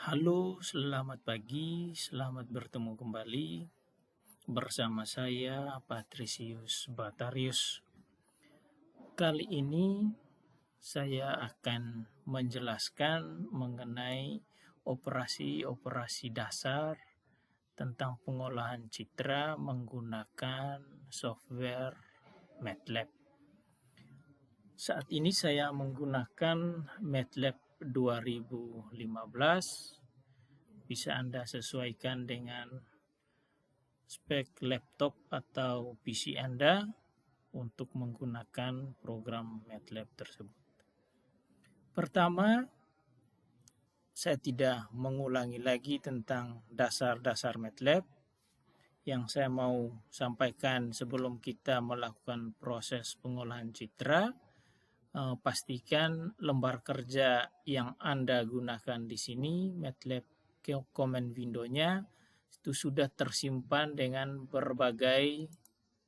Halo, selamat pagi, selamat bertemu kembali bersama saya Patricius Batarius. Kali ini saya akan menjelaskan mengenai operasi-operasi dasar tentang pengolahan citra menggunakan software MATLAB. Saat ini saya menggunakan MATLAB 2015. Bisa Anda sesuaikan dengan spek laptop atau PC Anda untuk menggunakan program MATLAB tersebut. Pertama, saya tidak mengulangi lagi tentang dasar-dasar MATLAB. Yang saya mau sampaikan sebelum kita melakukan proses pengolahan citra, pastikan lembar kerja yang Anda gunakan di sini, MATLAB Command Window-nya, itu sudah tersimpan dengan berbagai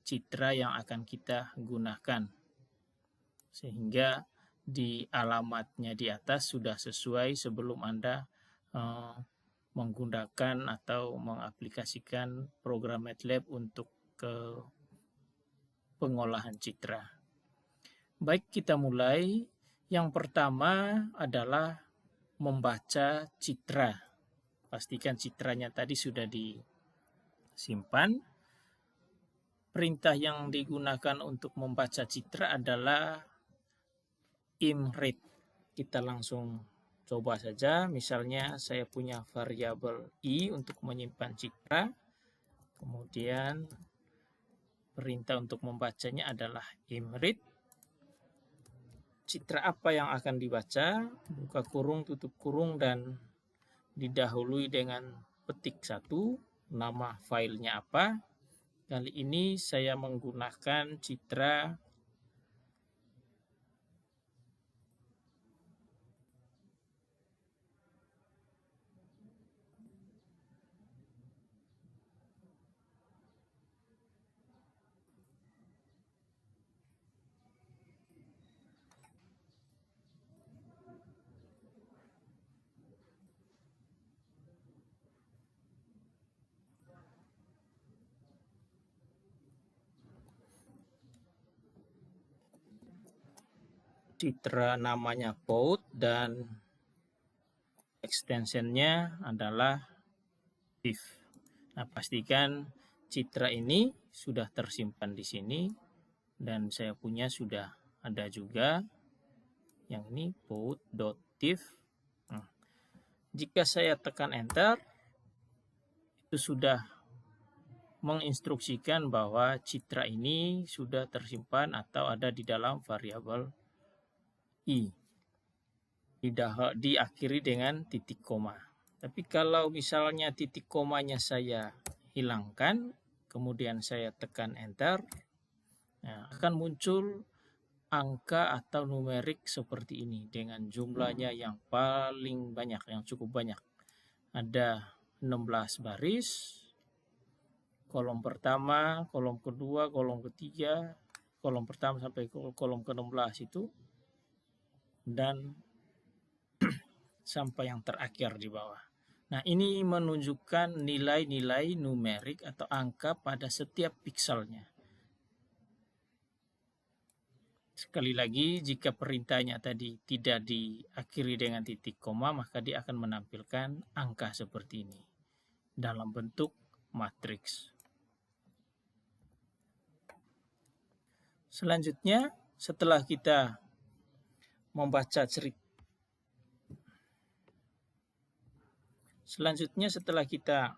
citra yang akan kita gunakan. Sehingga di alamatnya di atas sudah sesuai sebelum Anda menggunakan atau mengaplikasikan program MATLAB untuk ke pengolahan citra. Baik, kita mulai. Yang pertama adalah membaca citra. Pastikan citranya tadi sudah disimpan. Perintah yang digunakan untuk membaca citra adalah imread. Kita langsung coba saja. Misalnya saya punya variabel i untuk menyimpan citra. Kemudian perintah untuk membacanya adalah imread. Citra apa yang akan dibaca? Buka kurung, tutup kurung, dan didahului dengan petik 1, nama filenya apa. Kali ini saya menggunakan citra namanya POUT dan extensionnya adalah div. Nah, pastikan citra ini sudah tersimpan di sini dan saya punya sudah ada juga yang ini POUT.div. Nah, jika saya tekan enter, itu sudah menginstruksikan bahwa citra ini sudah tersimpan atau ada di dalam variabel i. Diakhiri dengan titik koma. Tapi kalau misalnya titik komanya saya hilangkan, kemudian saya tekan enter, nah, akan muncul angka atau numerik seperti ini dengan jumlahnya yang paling banyak, yang cukup banyak. Ada 16 baris, kolom pertama, kolom kedua, kolom ketiga, kolom pertama sampai kolom ke-16 itu, dan sampai yang terakhir di bawah. Nah, ini menunjukkan nilai-nilai numerik atau angka pada setiap pikselnya. Sekali lagi, jika perintahnya tadi tidak diakhiri dengan titik koma, maka dia akan menampilkan angka seperti ini dalam bentuk matriks. Selanjutnya, setelah kita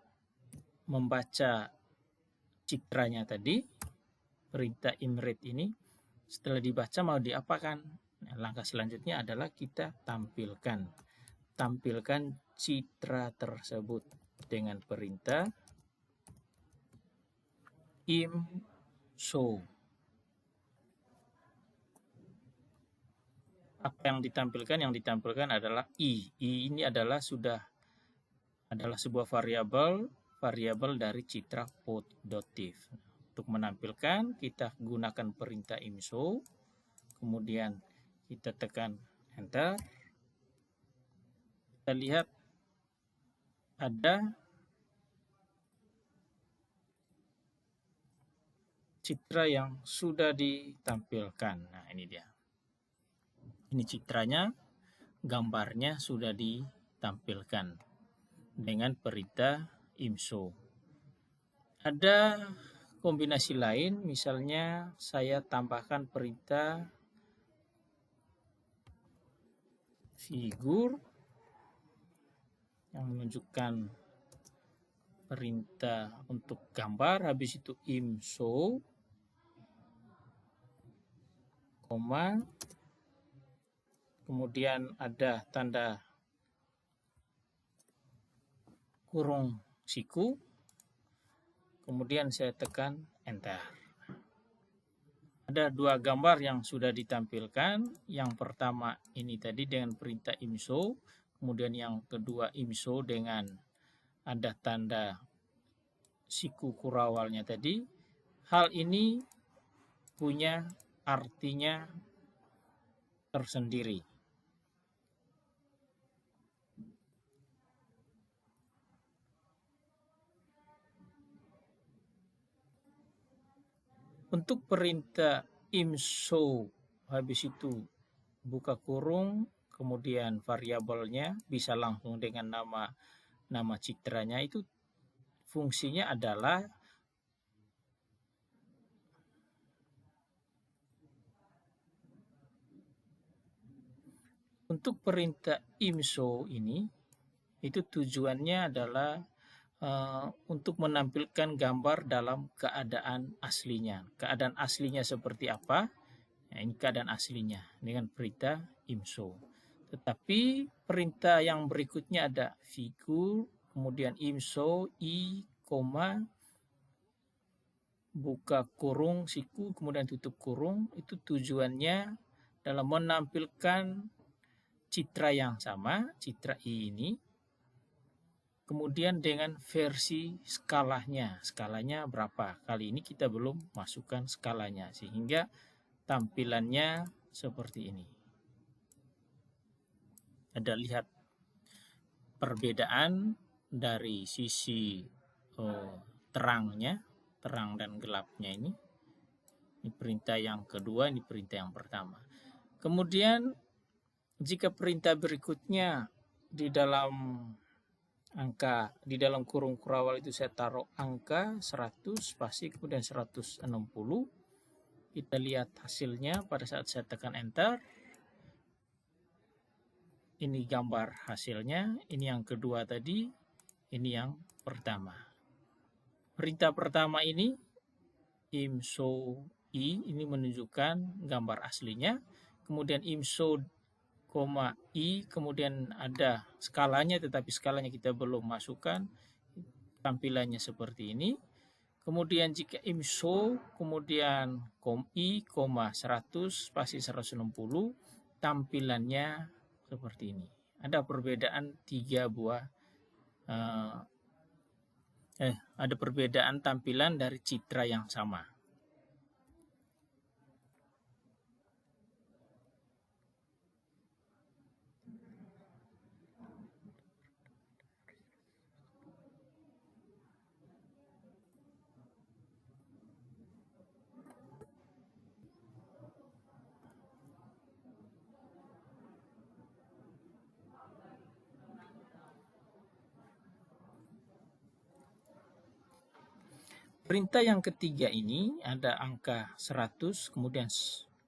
membaca citranya tadi, perintah imread ini, setelah dibaca mau diapakan? Nah, langkah selanjutnya adalah kita tampilkan citra tersebut dengan perintah imshow. Apa yang ditampilkan? Yang ditampilkan adalah i. I ini adalah sebuah variabel dari citra POUT.div. Untuk menampilkan, kita gunakan perintah imshow, kemudian kita tekan enter. Kita lihat ada citra yang sudah ditampilkan. Nah, ini dia. Ini citranya, gambarnya sudah ditampilkan dengan perintah IMSO. Ada kombinasi lain, misalnya saya tambahkan perintah figur yang menunjukkan perintah untuk gambar, habis itu IMSO, koma, kemudian ada tanda kurung siku, kemudian saya tekan enter. Ada dua gambar yang sudah ditampilkan. Yang pertama ini tadi dengan perintah IMSO, kemudian yang kedua IMSO dengan ada tanda siku kurawalnya tadi. Hal ini punya artinya tersendiri. Untuk perintah IMSO, habis itu buka kurung, kemudian variabelnya bisa langsung dengan nama citranya, itu fungsinya adalah untuk perintah IMSO ini, itu tujuannya adalah untuk menampilkan gambar dalam keadaan aslinya. Keadaan aslinya seperti apa? Nah, ini keadaan aslinya dengan perintah IMSO. Tetapi perintah yang berikutnya ada figur, kemudian IMSO, i, koma, buka kurung, siku, kemudian tutup kurung. Itu tujuannya dalam menampilkan citra yang sama, citra i ini, kemudian dengan versi skalanya. Skalanya berapa? Kali ini kita belum masukkan skalanya, sehingga tampilannya seperti ini. Ada lihat perbedaan dari sisi terangnya, terang dan gelapnya ini. Ini perintah yang kedua, ini perintah yang pertama. Kemudian jika perintah berikutnya di dalam angka, di dalam kurung kurawal itu saya taruh angka 100 spasi kemudian 160. Kita lihat hasilnya pada saat saya tekan enter. Ini gambar hasilnya, ini yang kedua tadi, ini yang pertama. Perintah pertama ini IMSO i, ini menunjukkan gambar aslinya, kemudian IMSO i, kemudian ada skalanya, tetapi skalanya kita belum masukkan, tampilannya seperti ini. Kemudian jika IMSO, kemudian i, 100 spasi 160, tampilannya seperti ini. Ada perbedaan ada perbedaan tampilan dari citra yang sama. Perintah yang ketiga ini ada angka 100 kemudian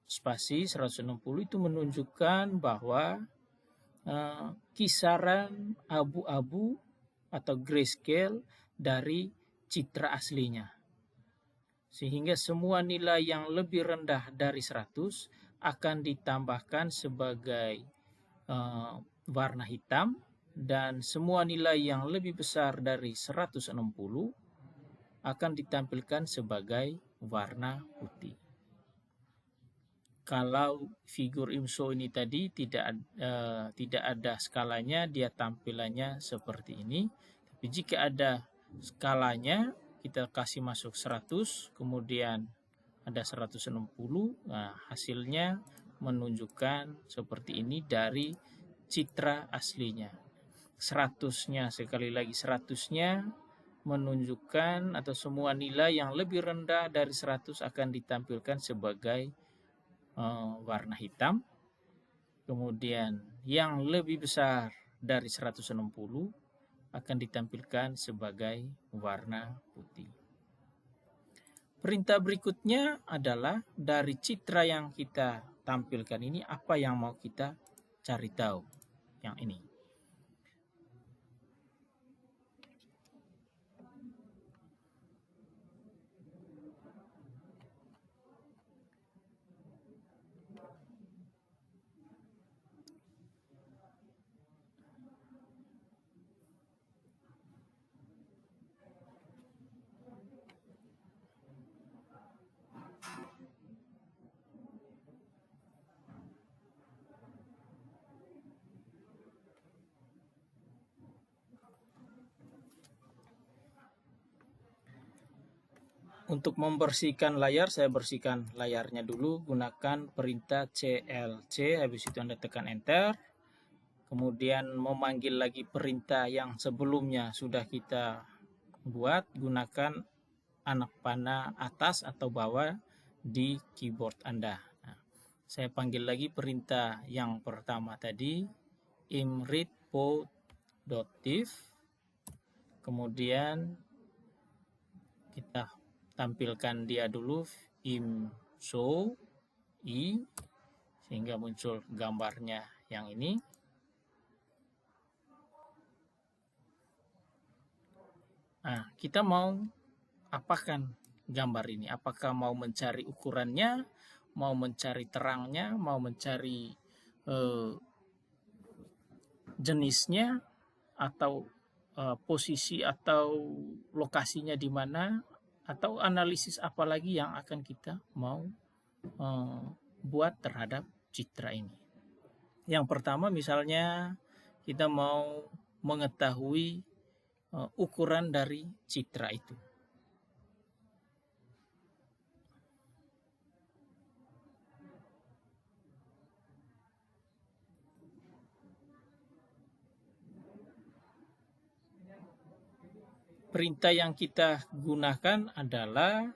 spasi 160, itu menunjukkan bahwa kisaran abu-abu atau grayscale dari citra aslinya. Sehingga semua nilai yang lebih rendah dari 100 akan ditambahkan sebagai warna hitam, dan semua nilai yang lebih besar dari 160 akan ditampilkan sebagai warna putih. Kalau figur IMSO ini tadi tidak ada skalanya, dia tampilannya seperti ini. Tapi jika ada skalanya, kita kasih masuk 100, kemudian ada 160, nah hasilnya menunjukkan seperti ini dari citra aslinya. 100-nya, sekali lagi 100-nya menunjukkan atau semua nilai yang lebih rendah dari 100 akan ditampilkan sebagai warna hitam. Kemudian yang lebih besar dari 160 akan ditampilkan sebagai warna putih. Perintah berikutnya adalah dari citra yang kita tampilkan ini apa yang mau kita cari tahu. Yang ini. Untuk membersihkan layar, saya bersihkan layarnya dulu, gunakan perintah CLC, habis itu Anda tekan enter. Kemudian memanggil lagi perintah yang sebelumnya sudah kita buat, gunakan anak panah atas atau bawah di keyboard Anda. Nah, saya panggil lagi perintah yang pertama tadi, imreadPo.div. Kemudian kita tampilkan dia dulu show i sehingga muncul gambarnya yang ini. Nah, kita mau apakan gambar ini? Apakah mau mencari ukurannya, mau mencari terangnya, mau mencari jenisnya, atau posisi atau lokasinya di mana, atau analisis apa lagi yang akan kita mau buat terhadap citra ini. Yang pertama misalnya kita mau mengetahui ukuran dari citra itu. Perintah yang kita gunakan adalah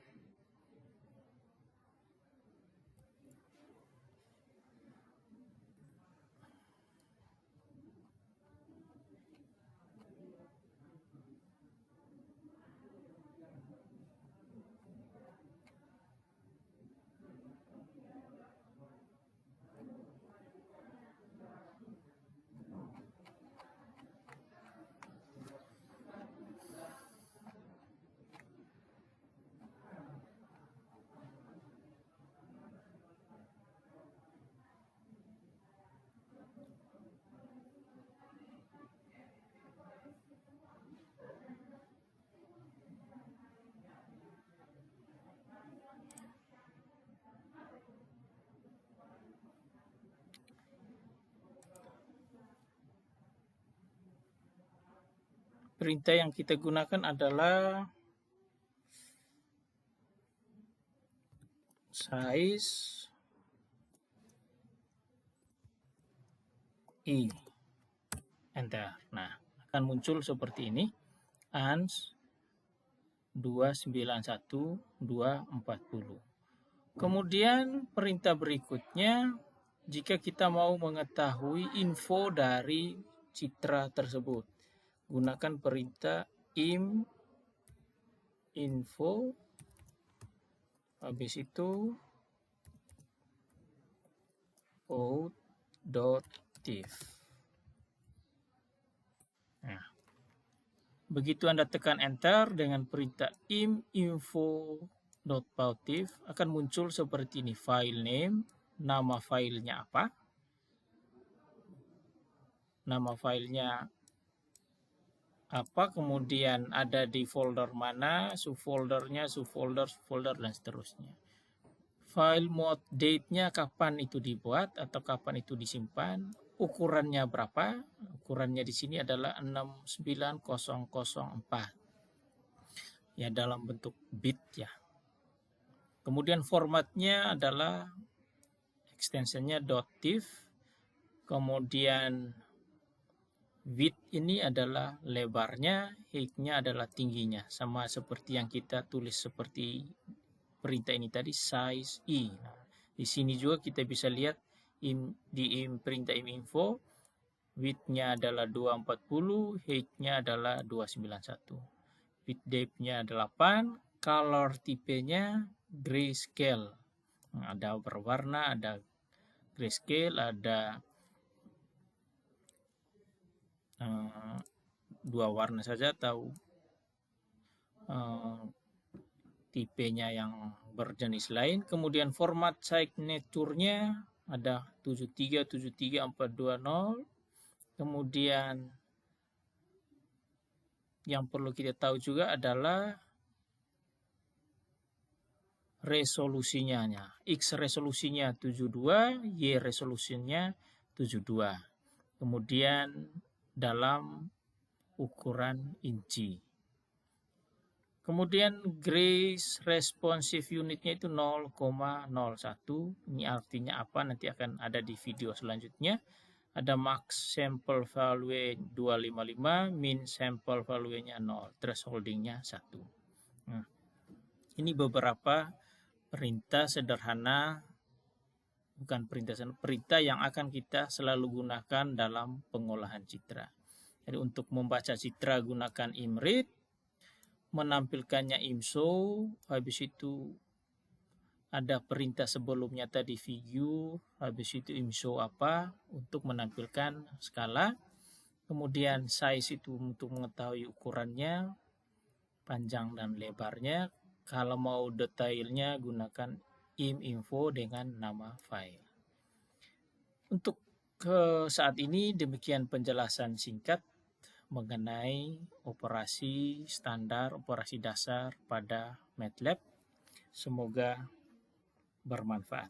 perintah yang kita gunakan adalah size i, enter. Nah, akan muncul seperti ini, ans 291.240. Kemudian perintah berikutnya, jika kita mau mengetahui info dari citra tersebut, gunakan perintah info, habis itu out.div. Nah, begitu Anda tekan enter dengan perintah info.div akan muncul seperti ini, file name, nama filenya apa, kemudian ada di folder mana, subfoldernya, subfolder, dan seterusnya. File mode, date-nya kapan itu dibuat atau kapan itu disimpan, ukurannya berapa, ukurannya di sini adalah 69004, ya dalam bentuk bit ya. Kemudian formatnya adalah extensionnya .div, kemudian Width ini adalah lebarnya, height-nya adalah tingginya. Sama seperti yang kita tulis seperti perintah ini tadi, size i. Nah, di sini juga kita bisa lihat di perintah iminfo, width-nya adalah 240, height-nya adalah 291. Width depth-nya 8, color tipenya grayscale. Nah, ada berwarna, ada grayscale, ada dua warna saja atau tipenya yang berjenis lain. Kemudian format signature-nya ada 73, 73, 420. Kemudian yang perlu kita tahu juga adalah resolusinya. X resolusinya 72, Y resolusinya 72. Kemudian dalam ukuran inci. Kemudian grace responsive unitnya itu 0,01. Ini artinya apa? Nanti akan ada di video selanjutnya. Ada max sample value 255, min sample value-nya 0, thresholding-nya 1. Nah, ini beberapa perintah sederhana, bukan perintah yang akan kita selalu gunakan dalam pengolahan citra. Jadi untuk membaca citra gunakan imread, menampilkannya imshow, habis itu ada perintah sebelumnya tadi figure, habis itu imshow apa untuk menampilkan skala, kemudian size itu untuk mengetahui ukurannya, panjang dan lebarnya. Kalau mau detailnya gunakan iminfo dengan nama file. Untuk saat ini demikian penjelasan singkat mengenai operasi standar, operasi dasar pada MATLAB. Semoga bermanfaat.